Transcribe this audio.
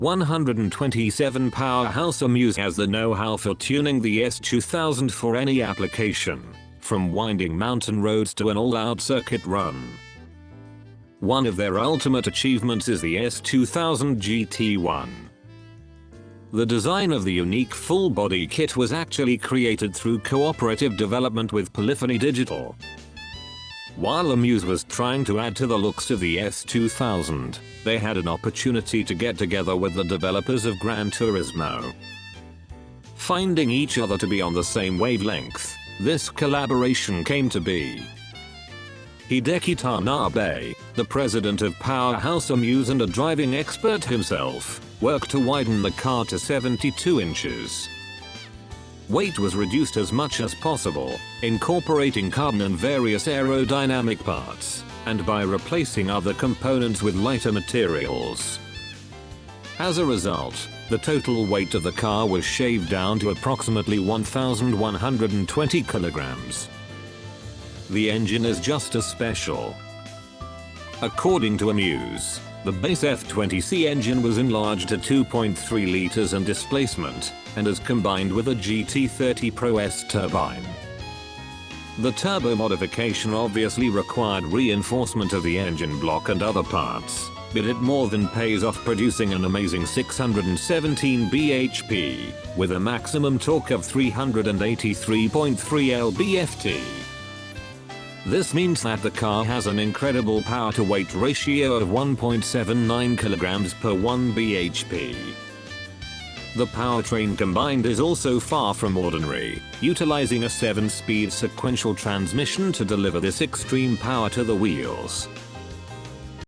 127 Power House Amuse has the know-how for tuning the S2000 for any application, from winding mountain roads to an all-out circuit run. One of their ultimate achievements is the S2000 GT1. The design of the unique full-body kit was actually created through cooperative development with Polyphony Digital. While Amuse was trying to add to the looks of the S2000, they had an opportunity to get together with the developers of Gran Turismo. Finding each other to be on the same wavelength, this collaboration came to be. Hideki Tanabe, the president of Power House Amuse and a driving expert himself, worked to widen the car to 72 inches. Weight was reduced as much as possible, incorporating carbon and various aerodynamic parts, and by replacing other components with lighter materials. As a result, the total weight of the car was shaved down to approximately 1,120 kilograms. The engine is just as special. According to Amuse, the base F20C engine was enlarged to 2.3 liters and displacement, and is combined with a GT30 Pro S turbine. The turbo modification obviously required reinforcement of the engine block and other parts, but it more than pays off, producing an amazing 617 bhp, with a maximum torque of 383.3 lb-ft. This means that the car has an incredible power-to-weight ratio of 1.79 kilograms per 1 bhp. The powertrain combined is also far from ordinary, utilizing a 7-speed sequential transmission to deliver this extreme power to the wheels.